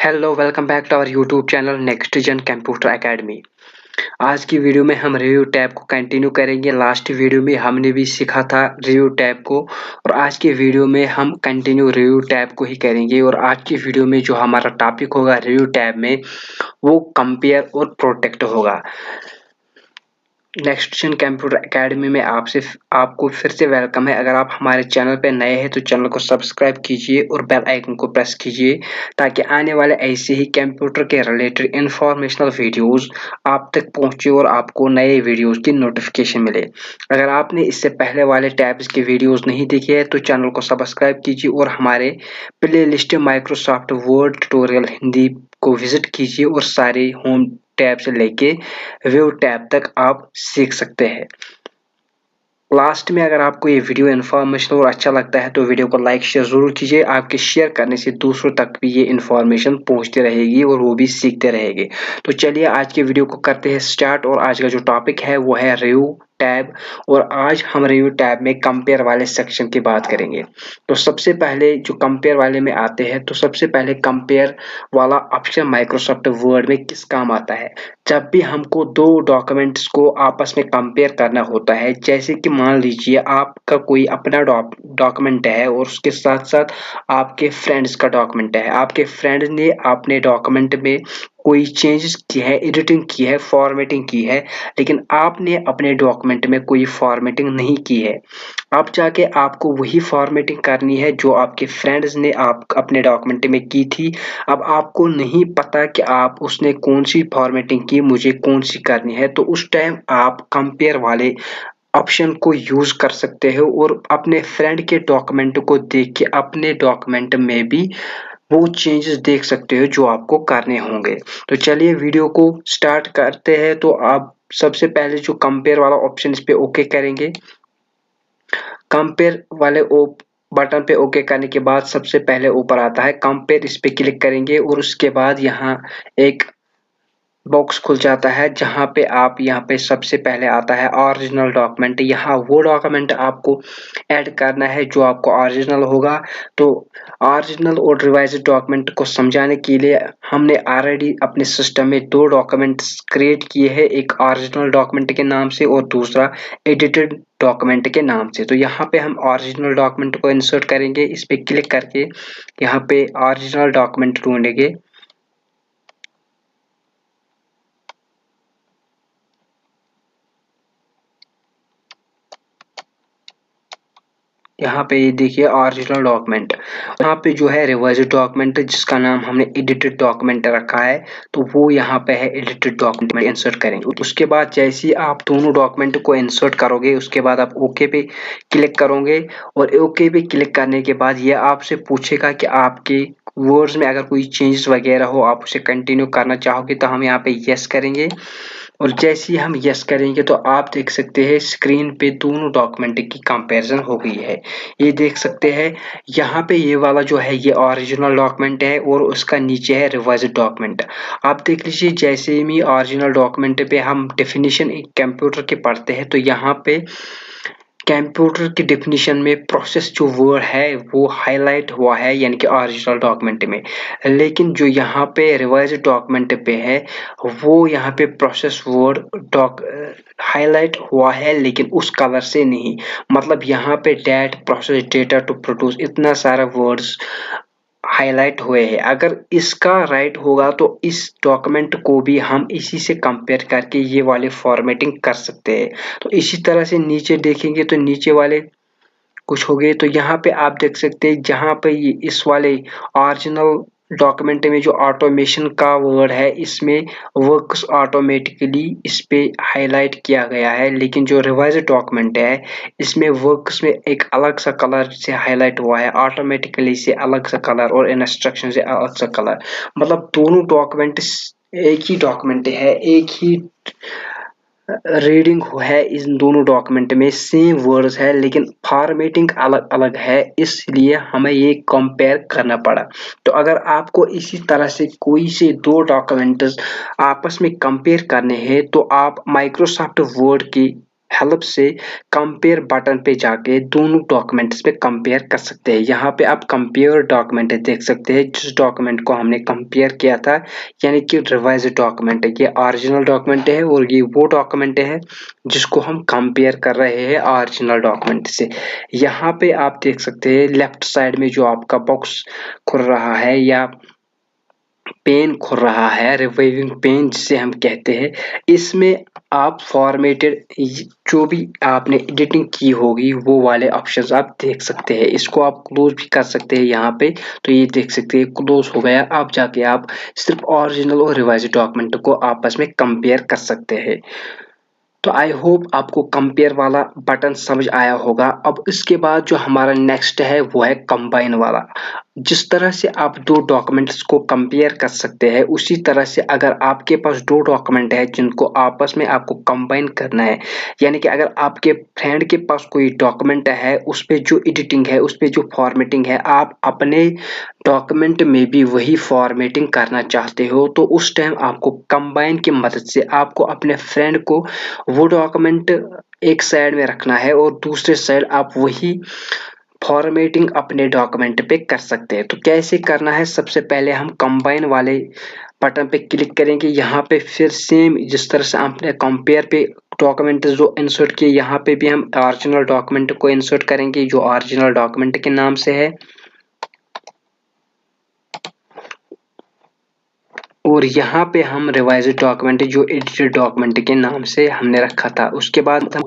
Hello welcome back to our YouTube channel next gen computer academy. आज की video में हम रिव्यू टैब को कंटिन्यू करेंगे। लास्ट वीडियो में हमने भी सीखा था रिव्यू टैब को और आज की वीडियो में हम कंटिन्यू रिव्यू टैब को ही करेंगे। और आज की वीडियो में जो हमारा टॉपिक होगा रिव्यू टैब में वो कंपेयर और प्रोटेक्ट होगा। नेक्स्ट जन कंप्यूटर एकेडमी में आपको फिर से वेलकम है। अगर आप हमारे चैनल पे नए हैं तो चैनल को सब्सक्राइब कीजिए और बेल आइकन को प्रेस कीजिए ताकि आने वाले ऐसे ही कंप्यूटर के रिलेटेड इंफॉर्मेशनल वीडियोस आप तक पहुंचे और आपको नए वीडियोस की नोटिफिकेशन मिले। अगर आपने इससे पहले वाले टैब्स के वीडियोस नहीं देखे हैं तो चैनल को सब्सक्राइब कीजिए और हमारे play list Microsoft word tutorial Hindi को विजिट कीजिए और सारे होम टैब से लेके व्यू टैब तक आप सीख सकते हैं। लास्ट में अगर आपको ये वीडियो इन्फॉर्मेशन और अच्छा लगता है तो वीडियो को लाइक शेयर जरूर कीजिए। आपके शेयर करने से दूसरों तक भी ये इन्फॉर्मेशन पहुंचती रहेगी और वो भी सीखते रहेंगे। तो चलिए आज के वीडियो को करते हैं स्टार्ट। और आज का जो टॉपिक है वो है रिव्यू टैब और आज हम रिव्यू टैब में कंपेयर वाले सेक्शन की बात करेंगे। तो सबसे पहले जो कंपेयर वाले में आते हैं तो सबसे पहले कंपेयर वाला ऑप्शन माइक्रोसॉफ्ट वर्ड में किस काम आता है। जब भी हमको दो डॉक्यूमेंट्स को आपस में कंपेयर करना होता है, जैसे कि मान लीजिए आपका कोई अपना डॉक्यूमेंट है और उसके साथ साथ आपके फ्रेंड्स का डॉक्यूमेंट है। आपके फ्रेंड ने अपने डॉक्यूमेंट में कोई चेंजेस की है, एडिटिंग की है, फॉर्मेटिंग की है, लेकिन आपने अपने डॉक्यूमेंट में कोई फॉर्मेटिंग नहीं की है। अब जाके आपको वही फॉर्मेटिंग करनी है जो आपके फ्रेंड्स ने आप अपने डॉक्यूमेंट में की थी। अब आपको नहीं पता कि आप उसने कौन सी फॉर्मेटिंग की, मुझे कौन सी करनी है, तो उस टाइम आप कंपेयर वाले ऑप्शन को यूज कर सकते हो और अपने फ्रेंड के डॉक्यूमेंट को देख के अपने डॉक्यूमेंट में भी वो चेंजेस देख सकते हो जो आपको करने होंगे। तो चलिए वीडियो को स्टार्ट करते हैं। तो आप सबसे पहले जो कंपेयर वाला ऑप्शन इस पे ओके करेंगे। कंपेयर वाले बटन पे ओके करने के बाद सबसे पहले ऊपर आता है कंपेयर, इस पे क्लिक करेंगे और उसके बाद यहाँ एक बॉक्स खुल जाता है जहाँ पे यहाँ पे सबसे पहले आता है ओरिजिनल डॉक्यूमेंट। यहाँ वो डॉक्यूमेंट आपको ऐड करना है जो आपको ओरिजिनल होगा। तो ओरिजिनल और रिवाइज्ड डॉक्यूमेंट को समझाने के लिए हमने ऑलरेडी अपने सिस्टम में दो डॉक्यूमेंट्स क्रिएट किए हैं, एक ओरिजिनल डॉक्यूमेंट के नाम से और दूसरा एडिटेड डॉक्यूमेंट के नाम से। तो यहाँ पे हम ओरिजिनल डॉक्यूमेंट को इंसर्ट करेंगे, इस पे क्लिक करके यहाँ पे ओरिजिनल डॉक्यूमेंट ढूंढेंगे। यहाँ पे ये देखिए ओरिजिनल डॉक्यूमेंट, यहाँ पे जो है रिवाइज्ड डॉक्यूमेंट जिसका नाम हमने एडिटेड डॉक्यूमेंट रखा है, तो वो यहाँ पे है एडिटेड डॉक्यूमेंट में इंसर्ट करेंगे। उसके बाद जैसे ही आप दोनों डॉक्यूमेंट को इंसर्ट करोगे उसके बाद आप ओके पे क्लिक करोगे और ओके पे क्लिक करने के बाद ये आपसे पूछेगा कि आपके वर्ड्स में अगर कोई चेंजेस वगैरह हो, आप उसे कंटिन्यू करना चाहोगे तो हम यहाँ पे यस करेंगे। और जैसे ही हम यस करेंगे तो आप देख सकते हैं स्क्रीन पे दोनों डॉक्यूमेंट की कंपैरिजन हो गई है। ये देख सकते हैं यहाँ पे ये वाला जो है ये ओरिजिनल डॉक्यूमेंट है और उसका नीचे है रिवाइज्ड डॉक्यूमेंट। आप देख लीजिए जैसे ही ओरिजिनल डॉक्यूमेंट पे हम डेफिनेशन कंप्यूटर के पढ़ते हैं तो यहाँ पे कंप्यूटर की डेफिनेशन में प्रोसेस जो वर्ड है वो हाईलाइट हुआ है यानी कि ओरिजिनल डॉक्यूमेंट में, लेकिन जो यहाँ पे रिवाइज्ड डॉक्यूमेंट पे है वो यहाँ पे प्रोसेस वर्ड हाईलाइट हुआ है लेकिन उस कलर से नहीं। मतलब यहाँ पे date process data to produce इतना सारा वर्ड्स हाईलाइट हुए हैं। अगर इसका राइट होगा तो इस डॉक्यूमेंट को भी हम इसी से कंपेयर करके ये वाले फॉर्मेटिंग कर सकते हैं। तो इसी तरह से नीचे देखेंगे तो नीचे वाले कुछ हो गए। तो यहाँ पे आप देख सकते हैं जहाँ पे ये इस वाले ओरिजिनल डॉक्यूमेंट में जो ऑटोमेशन का वर्ड है इसमें वर्क्स ऑटोमेटिकली इस पे हाईलाइट किया गया है, लेकिन जो रिवाइज्ड डॉक्यूमेंट है इसमें वर्क्स में एक अलग सा कलर से हाईलाइट हुआ है, ऑटोमेटिकली से अलग सा कलर और इंस्ट्रक्शन से अलग सा कलर। मतलब दोनों डॉक्यूमेंट एक ही डॉक्यूमेंट है, एक ही रीडिंग है, इन दोनों डॉक्यूमेंट में सेम वर्ड्स है लेकिन फॉर्मेटिंग अलग अलग है, इसलिए हमें ये कंपेयर करना पड़ा। तो अगर आपको इसी तरह से कोई से दो डॉक्यूमेंट्स आपस में कंपेयर करने हैं तो आप माइक्रोसॉफ्ट वर्ड की हेल्प से कंपेयर बटन पे जाके दोनों डॉक्यूमेंट्स पे कंपेयर कर सकते हैं। यहाँ पे आप कंपेयर डॉक्यूमेंट देख सकते हैं, जिस डॉक्यूमेंट को हमने कंपेयर किया था, यानी कि रिवाइज डॉक्यूमेंट है। ये ओरिजिनल डॉक्यूमेंट है और ये वो डॉक्यूमेंट है जिसको हम कंपेयर कर रहे हैं ओरिजिनल डॉक्यूमेंट से। यहाँ पे आप देख सकते हैं लेफ्ट साइड में जो आपका बॉक्स खुल रहा है या पेन खुल रहा है, रिवाइविंग पेन जिसे हम कहते हैं, इसमें आप फॉर्मेटेड जो भी आपने एडिटिंग की होगी वो वाले ऑप्शंस आप देख सकते हैं। इसको आप क्लोज भी कर सकते हैं यहाँ पे, तो ये देख सकते हैं क्लोज हो गया। अब जाके आप सिर्फ ओरिजिनल और रिवाइज डॉक्यूमेंट को आपस में कंपेयर कर सकते हैं। तो आई होप आपको कंपेयर वाला बटन समझ आया होगा। अब इसके बाद जो हमारा नेक्स्ट है वो है कंबाइन वाला। जिस तरह से आप दो डॉक्यूमेंट्स को कंपेयर कर सकते हैं, उसी तरह से अगर आपके पास दो डॉक्यूमेंट है जिनको आपस में आपको कंबाइन करना है, यानी कि अगर आपके फ्रेंड के पास कोई डॉक्यूमेंट है, उस पे जो एडिटिंग है, उस पे जो फॉर्मेटिंग है, आप अपने डॉक्यूमेंट में भी वही फॉर्मेटिंग करना चाहते हो, तो उस टाइम आपको कंबाइन की मदद से आपको अपने फ्रेंड को वो डॉक्यूमेंट एक साइड में रखना है और दूसरे साइड आप वही फॉर्मेटिंग अपने डॉक्यूमेंट पे कर सकते हैं। तो कैसे करना है, सबसे पहले हम कंबाइन वाले बटन पे क्लिक करेंगे। यहाँ पे फिर सेम जिस तरह से आपने कंपेयर पे डॉक्यूमेंट जो इंसर्ट किए, यहाँ पे भी हम ओरिजिनल डॉक्यूमेंट को इंसर्ट करेंगे जो ओरिजिनल डॉक्यूमेंट के नाम से है, और यहाँ पे हम रिवाइज्ड डॉक्यूमेंट जो एडिटेड डॉक्यूमेंट के नाम से हमने रखा था। उसके बाद हम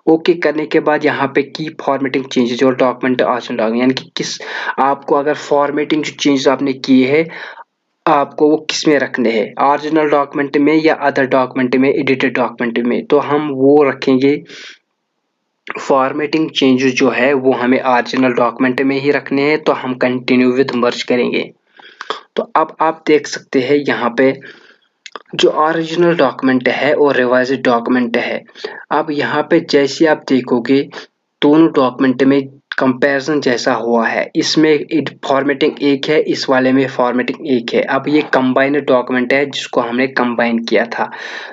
ओके करने के बाद यहाँ पे की फॉर्मेटिंग चेंजेस और डॉक्यूमेंट ऑप्शन यानी कि किस आपको अगर फॉर्मेटिंग जो चेंजेस आपने किए है आपको वो किस में रखने हैं, ओरिजिनल डॉक्यूमेंट में या अदर डॉक्यूमेंट में, एडिटेड डॉक्यूमेंट में। तो हम वो रखेंगे, फॉर्मेटिंग चेंजेस जो है वो हमें ओरिजिनल डॉक्यूमेंट में ही रखने हैं। तो हम कंटिन्यू विद मर्ज करेंगे। तो अब आप देख सकते हैं यहाँ पे जो ओरिजिनल डॉक्यूमेंट है और रिवाइज्ड डॉक्यूमेंट है। अब यहाँ पे जैसे आप देखोगे दोनों डॉक्यूमेंट में कंपैरिजन जैसा हुआ है, इसमें फॉर्मेटिंग एक है, इस वाले में फॉर्मेटिंग एक है। अब ये कंबाइंड डॉक्यूमेंट है जिसको हमने कंबाइन किया था।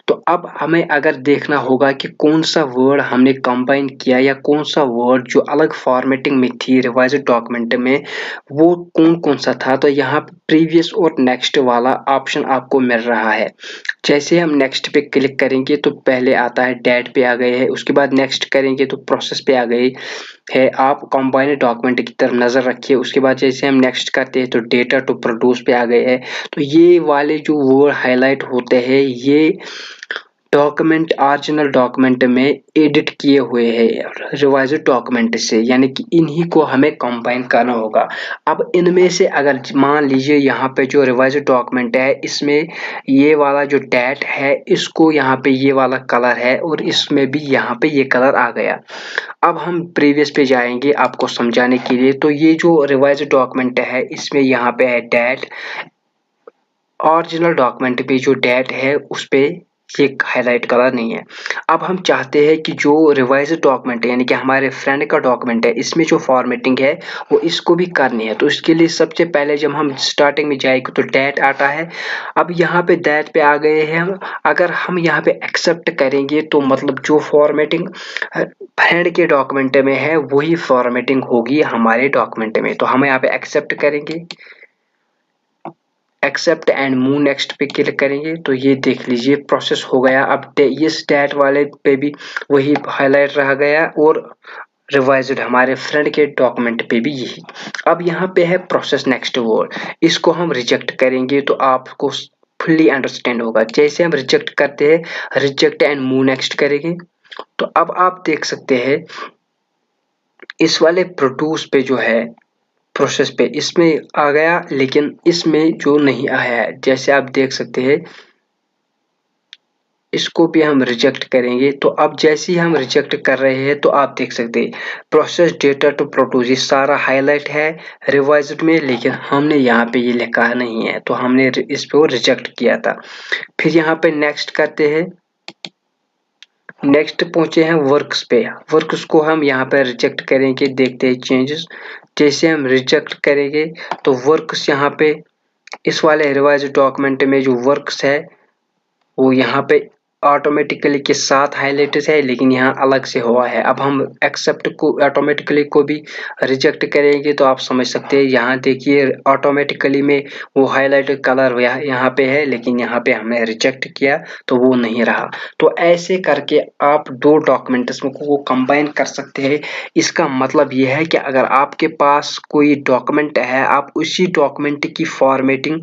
तो अब हमें अगर देखना होगा कि कौन सा वर्ड हमने कंबाइन किया या कौन सा वर्ड जो अलग फॉर्मेटिंग में थी रिवाइज्ड डॉक्यूमेंट में, वो कौन कौन सा था। तो यहाँ प्रीवियस और नेक्स्ट वाला ऑप्शन आपको मिल रहा है। जैसे हम नेक्स्ट पे क्लिक करेंगे तो पहले आता है डेट पे आ गए हैं, उसके बाद नेक्स्ट करेंगे तो प्रोसेस पे आ गई है। आप कंबाइंड डॉक्यूमेंट की तरफ नजर रखिए। उसके बाद जैसे हम नेक्स्ट करते हैं तो डेटा टू प्रोड्यूस पे आ गए हैं। तो ये वाले जो वर्ड हाईलाइट होते हैं ये डॉक्यूमेंट ओरिजिनल डॉक्यूमेंट में एडिट किए हुए हैं रिवाइज्ड डॉक्यूमेंट से, यानी कि इन्हीं को हमें कंबाइन करना होगा। अब इनमें से अगर मान लीजिए यहाँ पे जो रिवाइज्ड डॉक्यूमेंट है इसमें ये वाला जो डेट है इसको यहाँ पे ये वाला कलर है और इसमें भी यहाँ पे ये कलर आ गया। अब हम प्रीवियस पे जाएंगे आपको समझाने के लिए। तो ये जो रिवाइज्ड डॉक्यूमेंट है इसमें यहाँ पे है डेट, ओरिजिनल डॉक्यूमेंट पे जो डेट है उस पे ये हाईलाइट कलर नहीं है। अब हम चाहते हैं कि जो रिवाइज्ड डॉक्यूमेंट है यानी कि हमारे फ्रेंड का डॉक्यूमेंट है इसमें जो फॉर्मेटिंग है वो इसको भी करनी है। तो इसके लिए सबसे पहले जब हम स्टार्टिंग में जाएंगे तो डेट आता है। अब यहाँ पे डेट पे आ गए हैं हम, अगर हम यहाँ पे एक्सेप्ट करेंगे तो मतलब जो फॉर्मेटिंग फ्रेंड के डॉक्यूमेंट में है वही फॉर्मेटिंग होगी हमारे डॉक्यूमेंट में। तो हम यहाँ पे एक्सेप्ट करेंगे, एक्सेप्ट एंड मूव नेक्स्ट पे क्लिक करेंगे तो ये देख लीजिए प्रोसेस हो गया। अब इस डेट वाले पे भी वही हाईलाइट रह गया और रिवाइज्ड हमारे फ्रेंड के डॉक्यूमेंट पे भी यही। अब यहाँ पे है प्रोसेस नेक्स्ट वर्ड, इसको हम रिजेक्ट करेंगे तो आपको फुल्ली अंडरस्टैंड होगा। जैसे हम रिजेक्ट करते हैं रिजेक्ट एंड मूव नेक्स्ट करेंगे तो अब आप देख सकते हैं इस वाले प्रोड्यूस पे जो है प्रोसेस पे इसमें आ गया, लेकिन इसमें जो नहीं आया है जैसे आप देख सकते हैं इसको भी हम रिजेक्ट करेंगे। तो अब जैसे ही हम रिजेक्ट कर रहे हैं तो आप देख सकते हैं प्रोसेस डेटा टू प्रोड्यूस ये सारा हाईलाइट है रिवाइज्ड में, लेकिन हमने यहाँ पे ये लिखा नहीं है तो हमने इस पे रिजेक्ट किया था। फिर यहाँ पे नेक्स्ट करते हैं, नेक्स्ट पहुंचे हैं वर्क्स पे, वर्क्स को हम यहाँ पे रिजेक्ट करेंगे। देखते हैं चेंजेस, जैसे हम रिजेक्ट करेंगे तो वर्क्स यहाँ पे इस वाले रिवाइज्ड डॉक्यूमेंट में जो वर्क्स है वो यहाँ पे ऑटोमेटिकली के साथ हाईलाइटेड है, लेकिन यहाँ अलग से हुआ है। अब हम एक्सेप्ट को ऑटोमेटिकली को भी रिजेक्ट करेंगे तो आप समझ सकते हैं। यहाँ देखिए ऑटोमेटिकली में वो हाईलाइटेड कलर यहाँ पे है, लेकिन यहाँ पे हमने रिजेक्ट किया तो वो नहीं रहा। तो ऐसे करके आप दो डॉक्यूमेंट्स को कंबाइन कर सकते हैं। इसका मतलब ये है कि अगर आपके पास कोई डॉक्यूमेंट है, आप उसी डॉक्यूमेंट की फॉर्मेटिंग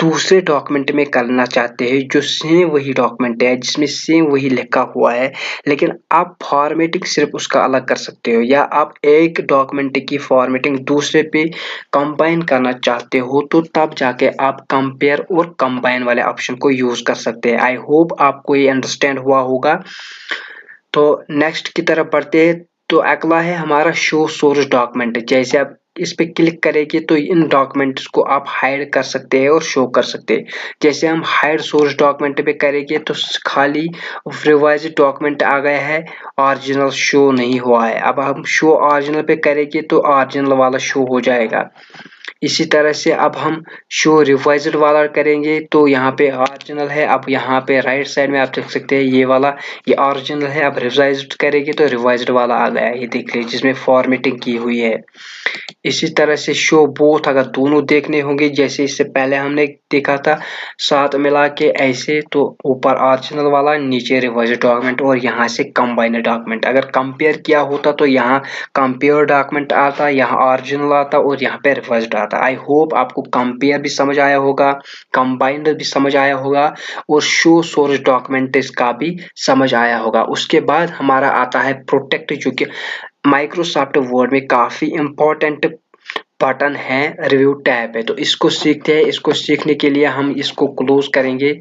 दूसरे डॉक्यूमेंट में करना चाहते हैं जो सेम वही डॉक्यूमेंट है, जिसमें सेम वही लिखा हुआ है, लेकिन आप फॉर्मेटिंग सिर्फ उसका अलग कर सकते हो, या आप एक डॉक्यूमेंट की फॉर्मेटिंग दूसरे पे कंबाइन करना चाहते हो, तो तब जाके आप कंपेयर और कंबाइन वाले ऑप्शन को यूज कर सकते हैं। आई होप आपको ये अंडरस्टैंड हुआ होगा। तो नेक्स्ट की तरफ बढ़ते हैं। तो अगला है हमारा शो सोर्स डॉक्यूमेंट। जैसे आप इस पे क्लिक करेंगे तो इन डॉक्यूमेंट्स को आप हाइड कर सकते हैं और शो कर सकते हैं। जैसे हम हाइड सोर्स डॉक्यूमेंट पे करेंगे तो खाली रिवाइज्ड डॉक्यूमेंट आ गया है, ओरिजिनल शो नहीं हुआ है। अब हम शो ओरिजिनल पे करेंगे तो ओरिजिनल वाला शो हो जाएगा। इसी तरह से अब हम शो रिवाइज्ड वाला करेंगे तो यहाँ पे ओरिजिनल है। अब यहाँ पे राइट साइड में आप देख सकते हैं ये वाला, ये ओरिजिनल है। अब रिवाइज्ड करेंगे तो रिवाइज्ड वाला आ गया है, ये देख लीजिए, जिसमें फॉर्मेटिंग की हुई है। इसी तरह से शो बोथ अगर दोनों देखने होंगे, जैसे इससे पहले हमने देखा था साथ मिला के ऐसे, तो ऊपर ओरिजिनल वाला, नीचे रिवाइज्ड डॉक्यूमेंट और यहाँ से कंबाइंड डॉक्यूमेंट। अगर कंपेयर किया होता तो यहाँ कंपेयर डॉक्यूमेंट आता, यहाँ ओरिजिनल आता और यहाँ पे रिवाइज्ड आता। आई होप आपको कंपेयर भी समझ आया होगा, कंबाइंड भी समझ आया होगा और शो सोर्स डॉक्यूमेंट इसका भी समझ आया होगा। उसके बाद हमारा आता है प्रोटेक्ट, जो कि माइक्रोसॉफ्ट वर्ड में काफी इंपॉर्टेंट बटन है, रिव्यू टैब है। तो इसको सीखते हैं। इसको सीखने के लिए हम इसको क्लोज करेंगे।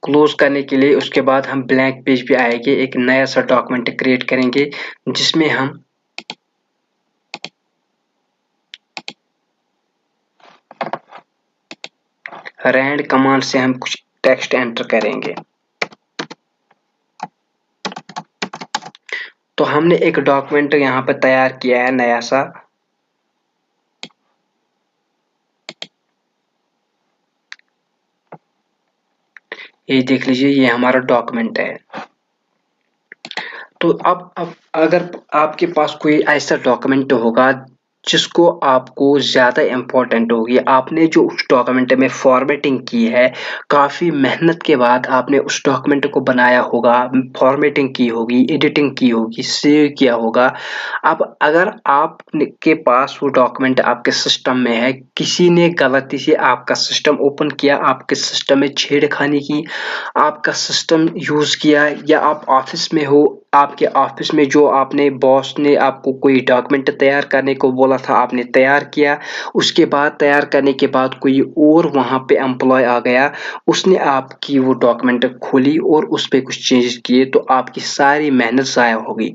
क्लोज करने के लिए उसके बाद हम ब्लैंक पेज पे आएंगे, एक नया सा डॉक्यूमेंट क्रिएट करेंगे जिसमें हम रैंड कमांड से हम कुछ टेक्स्ट एंटर करेंगे। तो हमने एक डॉक्यूमेंट यहाँ पर तैयार किया है नया सा। ये देख लीजिए, ये हमारा डॉक्यूमेंट है। तो अब अगर आपके पास कोई ऐसा डॉक्यूमेंट होगा जिसको आपको ज़्यादा इम्पोर्टेंट होगी, आपने जो उस डॉक्यूमेंट में फॉर्मेटिंग की है, काफ़ी मेहनत के बाद आपने उस डॉक्यूमेंट को बनाया होगा, फॉर्मेटिंग की होगी, एडिटिंग की होगी, सेव किया होगा। अब अगर आपके पास वो डॉक्यूमेंट आपके सिस्टम में है, किसी ने गलती से आपका सिस्टम ओपन किया, आपके सिस्टम में छेड़खानी की, आपका सिस्टम यूज़ किया, या आप ऑफिस में हो, आपके ऑफिस में जो आपने बॉस ने आपको कोई डॉक्यूमेंट तैयार करने को बोला था, आपने तैयार किया, उसके बाद तैयार करने के बाद कोई और वहाँ पे एम्प्लॉय आ गया, उसने आपकी वो डॉक्यूमेंट खोली और उस पे कुछ चेंज किए, तो आपकी सारी मेहनत ज़ाया होगी।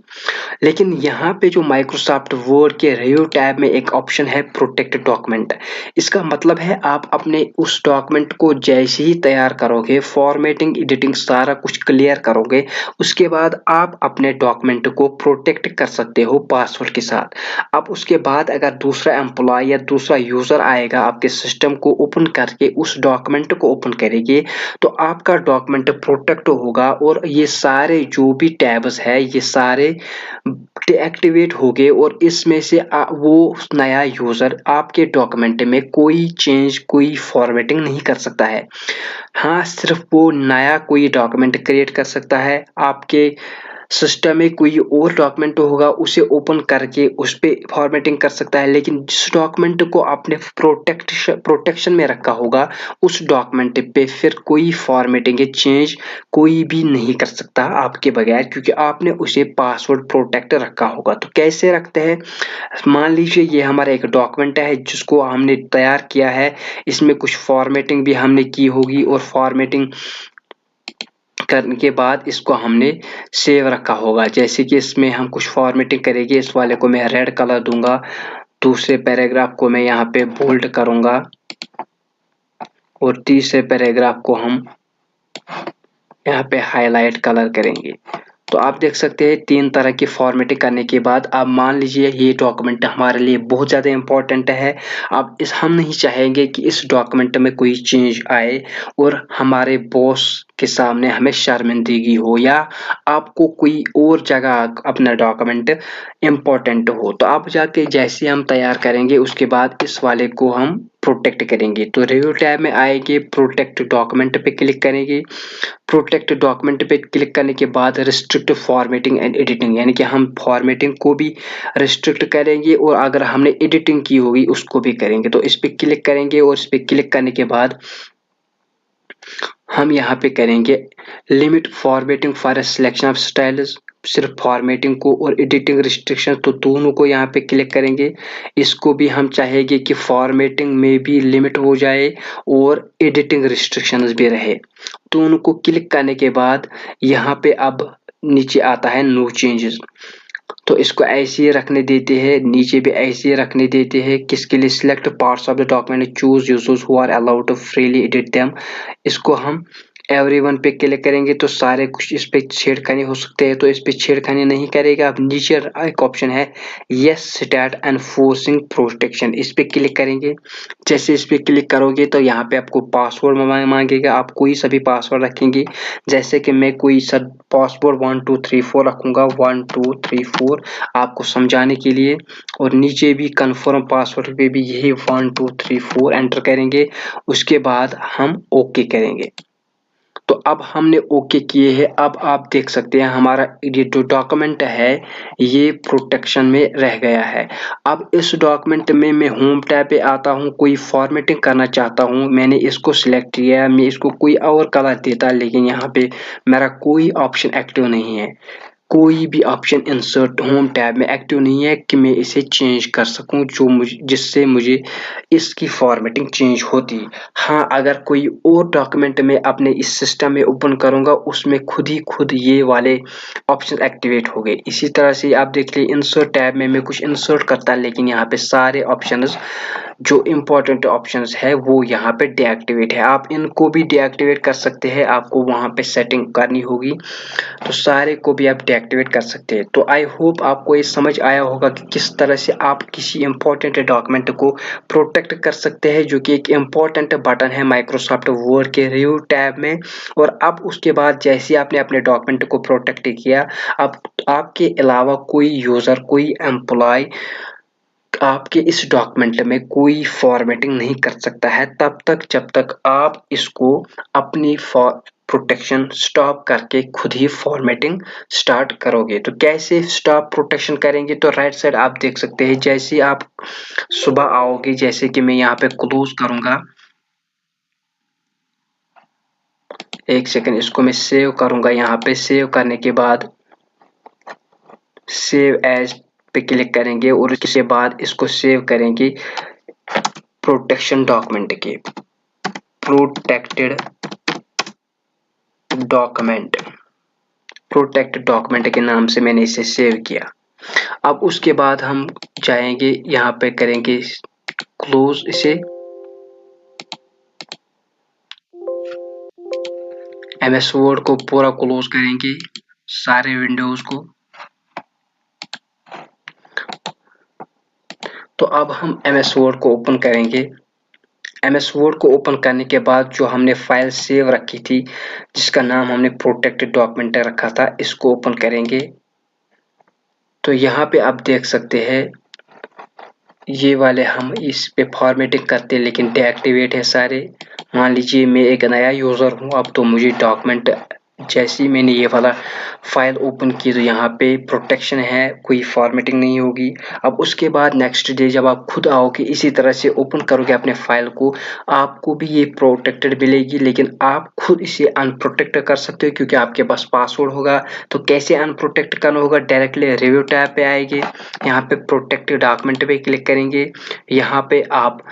लेकिन यहाँ पे जो माइक्रोसॉफ्ट वर्ड के रिव्यू टैब में एक ऑप्शन है प्रोटेक्ट डॉक्यूमेंट। इसका मतलब है आप अपने उस डॉक्यूमेंट को जैसे ही तैयार करोगे, फॉर्मेटिंग एडिटिंग सारा कुछ क्लियर करोगे, उसके बाद आप अपने डॉक्यूमेंट को प्रोटेक्ट कर सकते हो पासवर्ड के साथ। अब उसके बाद अगर दूसरा एम्प्लॉय या दूसरा यूजर आएगा, आपके सिस्टम को ओपन करके उस डॉक्यूमेंट को ओपन करेंगे, तो आपका डॉक्यूमेंट प्रोटेक्ट होगा और ये सारे जो भी टैब्स है ये सारे डीएक्टिवेट हो गए और इसमें से वो नया यूजर आपके डॉक्यूमेंट में कोई चेंज, कोई फॉर्मेटिंग नहीं कर सकता है। हाँ, सिर्फ वो नया कोई डॉक्यूमेंट क्रिएट कर सकता है। आपके सिस्टम में कोई और डॉक्यूमेंट होगा, उसे ओपन करके उस पे फॉर्मेटिंग कर सकता है, लेकिन जिस डॉक्यूमेंट को आपने प्रोटेक्शन में रखा होगा, उस डॉक्यूमेंट पे फिर कोई फॉर्मेटिंग या चेंज कोई भी नहीं कर सकता आपके बगैर, क्योंकि आपने उसे पासवर्ड प्रोटेक्ट रखा होगा। तो कैसे रखते हैं? मान लीजिए ये हमारा एक डॉक्यूमेंट है जिसको हमने तैयार किया है, इसमें कुछ फॉर्मेटिंग भी हमने की होगी और फॉर्मेटिंग करने के बाद इसको हमने सेव रखा होगा। जैसे कि इसमें हम कुछ फॉर्मेटिंग करेंगे, इस वाले को मैं रेड कलर दूंगा, दूसरे पैराग्राफ को मैं यहाँ पे बोल्ड करूंगा और तीसरे पैराग्राफ को हम यहाँ पे हाईलाइट कलर करेंगे। तो आप देख सकते हैं 3 तरह की फॉर्मेटिंग करने के बाद अब मान लीजिए ये डॉक्यूमेंट हमारे लिए बहुत ज़्यादा इम्पोर्टेंट है। अब हम नहीं चाहेंगे कि इस डॉक्यूमेंट में कोई चेंज आए और हमारे बॉस के सामने हमें शर्मिंदगी हो या आपको कोई और जगह अपना डॉक्यूमेंट इम्पोर्टेंट हो, तो आप जाके जैसे हम तैयार करेंगे उसके बाद इस वाले को हम प्रोटेक्ट करेंगे। तो रिव्यू टैब में आएंगे, प्रोटेक्ट डॉक्यूमेंट पे क्लिक करेंगे। प्रोटेक्ट डॉक्यूमेंट पे क्लिक करने के बाद रिस्ट्रिक्ट फॉर्मेटिंग एंड एडिटिंग, यानी कि हम फॉर्मेटिंग को भी रिस्ट्रिक्ट करेंगे और अगर हमने एडिटिंग की होगी उसको भी करेंगे। तो इस पे क्लिक करेंगे और इस पे क्लिक करने के बाद हम यहाँ पे करेंगे limit formatting for selection of styles, सिर्फ फॉर्मेटिंग को और एडिटिंग रिस्ट्रिक्शन, तो दोनों को यहाँ पे क्लिक करेंगे। इसको भी हम चाहेंगे कि फॉर्मेटिंग में भी लिमिट हो जाए और एडिटिंग रिस्ट्रिक्शंस भी रहे। दोनों को क्लिक करने के बाद यहाँ पे अब नीचे आता है नो चेंजेस, तो इसको ऐसे ही रखने देते हैं, नीचे भी ऐसे ही रखने देते हैं। किसके लिए? Select parts of the document, choose users who are allowed to freely edit them. इसको हम एवरीवन पे क्लिक करेंगे तो सारे कुछ इस पे छेड़खानी हो सकते हैं, तो इस पे छेड़खानी नहीं करेगा। अब नीचे एक ऑप्शन है यस स्टार्ट एनफोर्सिंग प्रोटेक्शन, इस पे क्लिक करेंगे। जैसे इस पे क्लिक करोगे तो यहाँ पे आपको पासवर्ड मांगेगा, आप कोई सभी पासवर्ड रखेंगे। जैसे कि मैं कोई सा पासवर्ड 1234 रखूंगा, 1234 आपको समझाने के लिए, और नीचे भी कंफर्म पासवर्ड पे भी यही 1234 एंटर करेंगे। उसके बाद हम ओके करेंगे। तो अब हमने ओके किए हैं। अब आप देख सकते हैं हमारा ये जो डॉक्यूमेंट है ये प्रोटेक्शन में रह गया है। अब इस डॉक्यूमेंट में मैं होम टैब पे आता हूँ, कोई फॉर्मेटिंग करना चाहता हूँ, मैंने इसको सिलेक्ट किया, मैं इसको कोई और कलर देता, लेकिन यहाँ पे मेरा कोई ऑप्शन एक्टिव नहीं है, कोई भी ऑप्शन इंसर्ट होम टैब में एक्टिव नहीं है कि मैं इसे चेंज कर सकूं जिससे मुझे इसकी फॉर्मेटिंग चेंज होती। हाँ, अगर कोई और डॉक्यूमेंट में अपने इस सिस्टम में ओपन करूंगा उसमें खुद ये वाले ऑप्शन एक्टिवेट हो गए। इसी तरह से आप देख लीजिए इंसर्ट टैब में मैं कुछ इंसर्ट करता, लेकिन यहाँ पे सारे ऑप्शंस जो इम्पोर्टेंट ऑप्शंस है वो यहाँ पे डीएक्टिवेट है। आप इनको भी डीएक्टिवेट कर सकते हैं, आपको वहां पे सेटिंग करनी होगी, तो सारे को भी आप डीएक्टिवेट कर सकते हैं। तो आई होप आपको ये समझ आया होगा कि किस तरह से आप किसी इम्पोर्टेंट डॉक्यूमेंट को प्रोटेक्ट कर सकते हैं, जो कि एक इम्पोर्टेंट बटन है माइक्रोसॉफ्ट वर्ड के रिव्यू टैब में। और अब उसके बाद जैसे आपने अपने डॉक्यूमेंट को प्रोटेक्ट किया, अब आपके अलावा कोई यूजर, कोई एम्प्लॉय आपके इस डॉक्यूमेंट में कोई फॉर्मेटिंग नहीं कर सकता है तब तक जब तक आप इसको अपनी प्रोटेक्शन स्टॉप करके खुद ही फॉर्मेटिंग स्टार्ट करोगे। तो कैसे स्टॉप प्रोटेक्शन करेंगे? तो राइट साइड आप देख सकते हैं, जैसे आप सुबह आओगे, जैसे कि मैं यहाँ पे क्लोज करूंगा, एक सेकंड, इसको मैं सेव करूंगा। यहाँ पे सेव करने के बाद सेव एज पे क्लिक करेंगे और इसके बाद इसको सेव करेंगे प्रोटेक्शन डॉक्यूमेंट के, प्रोटेक्टेड डॉक्यूमेंट, प्रोटेक्ट डॉक्यूमेंट के नाम से मैंने इसे सेव किया। अब उसके बाद हम जाएंगे, यहाँ पे करेंगे क्लोज इसे, एमएस वर्ड को पूरा क्लोज करेंगे, सारे विंडोज को। तो अब हम एमएस वर्ड को ओपन करेंगे। एमएस वर्ड को ओपन करने के बाद जो हमने फाइल सेव रखी थी जिसका नाम हमने प्रोटेक्टेड डॉक्यूमेंट रखा था, इसको ओपन करेंगे। तो यहाँ पे आप देख सकते हैं ये वाले हम इस पे फॉर्मेटिंग करते लेकिन डीएक्टिवेट है सारे। मान लीजिए मैं एक नया यूजर हूँ, अब तो मुझे डॉक्यूमेंट जैसे ही मैंने ये वाला फाइल ओपन की तो यहाँ पे प्रोटेक्शन है, कोई फॉर्मेटिंग नहीं होगी। अब उसके बाद नेक्स्ट डे जब आप खुद आओगे इसी तरह से ओपन करोगे अपने फाइल को, आपको भी ये प्रोटेक्टेड मिलेगी, लेकिन आप खुद इसे अनप्रोटेक्ट कर सकते हो क्योंकि आपके पास पासवर्ड होगा। तो कैसे अनप्रोटेक्ट करना होगा? डायरेक्टली रिव्यू टैब पे आएंगे, यहाँ पे प्रोटेक्टेड डॉक्यूमेंट पे क्लिक करेंगे, यहाँ पे आप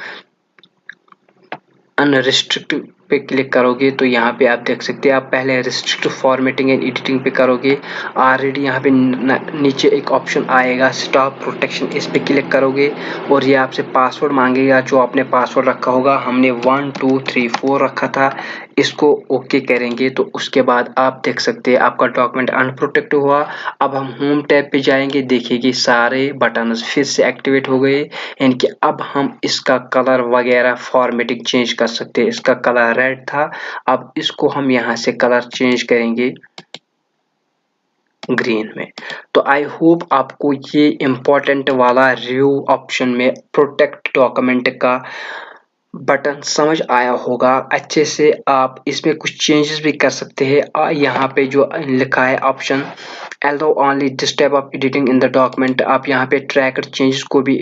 अनरिस्ट्रिक्ट पे क्लिक करोगे तो यहाँ पे आप देख सकते हैं, आप पहले रिस्ट्रिक्ट फॉर्मेटिंग एंड एडिटिंग पे करोगे, ऑलरेडी यहाँ पे नीचे एक ऑप्शन आएगा स्टॉप प्रोटेक्शन, इस पे क्लिक करोगे और ये आपसे पासवर्ड मांगेगा जो आपने पासवर्ड रखा होगा। हमने 1234 रखा था, इसको ओके करेंगे तो उसके बाद आप देख सकते हैं आपका डॉक्यूमेंट अनप्रोटेक्ट हुआ। अब हम होम टैब पे जाएंगे, देखिए कि सारे बटन्स फिर से एक्टिवेट हो गए, यानी कि अब हम इसका कलर वगैरह फॉर्मेटिंग चेंज कर सकते हैं। इसका कलर रेड था, अब इसको हम यहाँ से कलर चेंज करेंगे ग्रीन में। तो आई होप आपको ये इम्पोर्टेंट वाला रिव्यू ऑप्शन में प्रोटेक्ट डॉक्यूमेंट का बटन समझ आया होगा। अच्छे से आप इसमें कुछ चेंजेस भी कर सकते हैं। यहाँ पे जो लिखा है option allow only this type of editing in the document, आप यहाँ पे ट्रैक चेंजेस को भी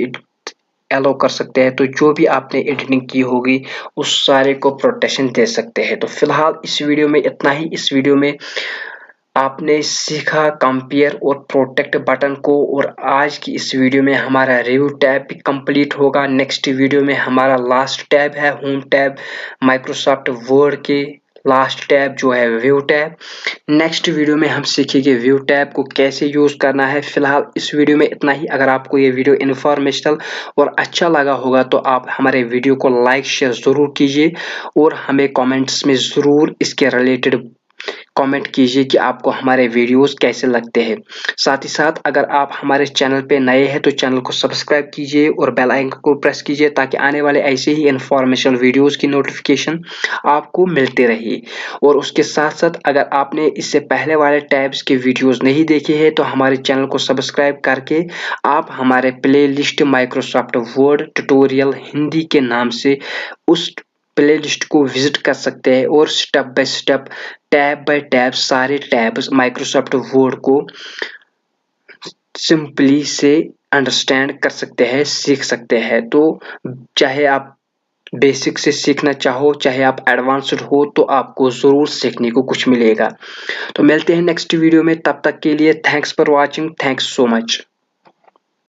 अलाउ कर सकते हैं। तो जो भी आपने एडिटिंग की होगी उस सारे को प्रोटेक्शन दे सकते हैं। तो फिलहाल इस वीडियो में इतना ही। इस वीडियो में आपने सीखा कंपेयर और प्रोटेक्ट बटन को, और आज की इस वीडियो में हमारा रिव्यू टैब भी कंप्लीट होगा। नेक्स्ट वीडियो में हमारा लास्ट टैब है होम टैब, माइक्रोसॉफ्ट वर्ड के लास्ट टैब जो है व्यू टैब। नेक्स्ट वीडियो में हम सीखेंगे व्यू टैब को कैसे यूज करना है। फिलहाल इस वीडियो में इतना ही। अगर आपको ये वीडियो इन्फॉर्मेशनल और अच्छा लगा होगा तो आप हमारे वीडियो को लाइक शेयर जरूर कीजिए, और हमें कमेंट्स में जरूर इसके रिलेटेड कमेंट कीजिए कि आपको हमारे वीडियोस कैसे लगते हैं। साथ ही साथ अगर आप हमारे चैनल पे नए हैं तो चैनल को सब्सक्राइब कीजिए और बेल आइकन को प्रेस कीजिए, ताकि आने वाले ऐसे ही इंफॉर्मेशनल वीडियोस की नोटिफिकेशन आपको मिलती रहे। और उसके साथ साथ अगर आपने इससे पहले वाले टैब्स के वीडियोस नहीं देखे हैं तो हमारे चैनल को सब्सक्राइब करके आप हमारे play list Microsoft word tutorial Hindi के नाम से उस प्ले लिस्ट को विजिट कर सकते हैं, और step by step tab by tab सारे टैब्स माइक्रोसॉफ्ट वर्ड को सिंपली से अंडरस्टैंड कर सकते हैं, सीख सकते हैं। तो चाहे आप बेसिक से सीखना चाहो, चाहे आप एडवांस्ड हो, तो आपको जरूर सीखने को कुछ मिलेगा। तो मिलते हैं नेक्स्ट वीडियो में, तब तक के लिए thanks for watching, thanks so much.